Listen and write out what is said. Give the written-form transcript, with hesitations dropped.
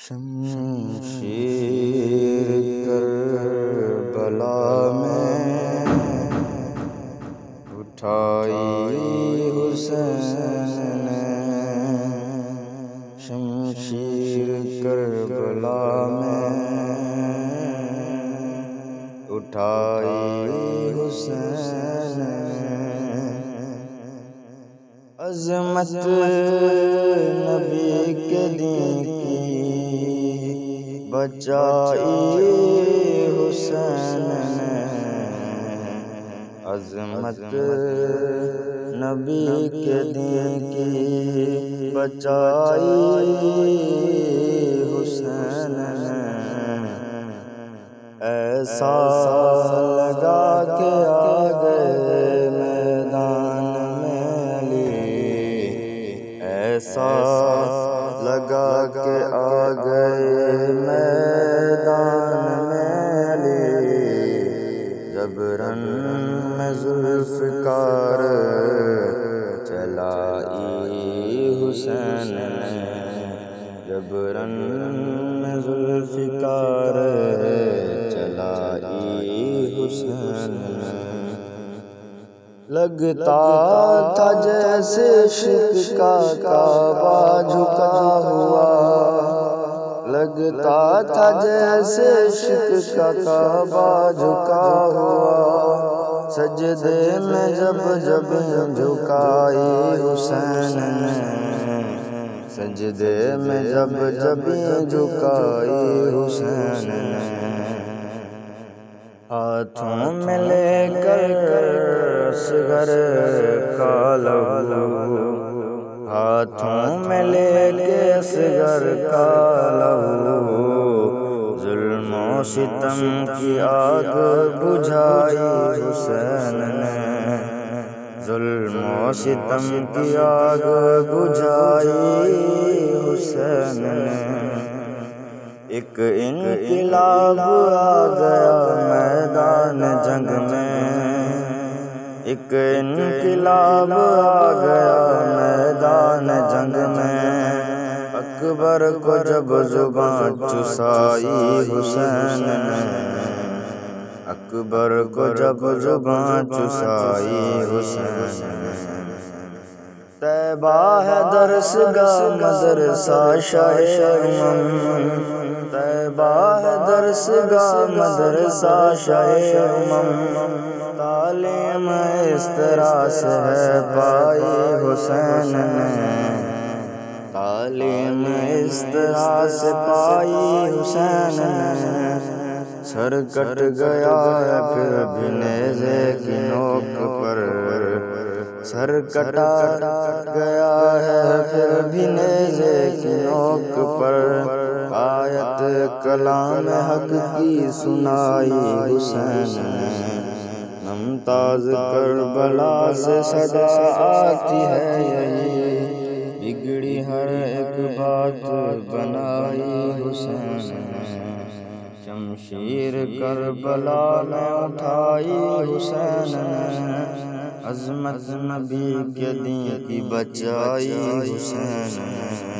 شمشیر کربلا میں اٹھائی حسین نے، شمشیر کربلا میں اٹھائی حسین نے، عظمت نبی کے دین کی بچائی حسین نے، عظمت نبی کے دین کی بچائی حسین نے، ایسا لگا کہ آ گئے میدان میں علی، ایسا لگا کہ آ گئے میدان میں علی، جبرن میں ذوالفقار چلائی حسین نے، جبرن میں ذوالفقار چلائی حسین نے، لگتا تھا جیسے عشق کا کعبہ جھکا ہوا، لگتا تھا جیسے عشق کا کعبہ جھکا ہوا، سجدے میں جب جھکائی حسین نے، سجدے میں جب جھکائی حسین نے، ہاتھوں میں لے کر اصغر کا لہو، ہاتھوں میں لے کے اصغر کا لہو، ظلم و ستم کی آگ بجھائی حسین نے، ظلم و ستم کی آگ بجھائی حسین نے، ایک انقلاب آ گیا میدان جنگ میں، ایک انقلاب آ گیا میدان جنگ میں، اکبر کو جب زبان چسائی حسین نے، اکبر کو جب زبان چسائی حسین نے، طیبہ ہے درسگاہ مدرسہ شاہ امم، طیبہ ہے درسگاہ مدرسہ شاہ امم، تعلیم اس طرح سے ہے پائی حسین نے، تعلیم اس طرح سے پائی حسین نے، سر کٹ گیا ہے پھر بھی نیزے کی نوک پر، سر کٹا گیا ہے پھر بھی نیزے کی نوک پر، آیت کلام حق کی سنائی حسین نے، ممتاز کربلا سے صدا آتی ہے یہی، بگڑی ہر ایک بات بنائی حسین نے، شمشیر کربلا میں اٹھائی حسین نے، عظمت نبی کے دین کی بچائی حسین نے۔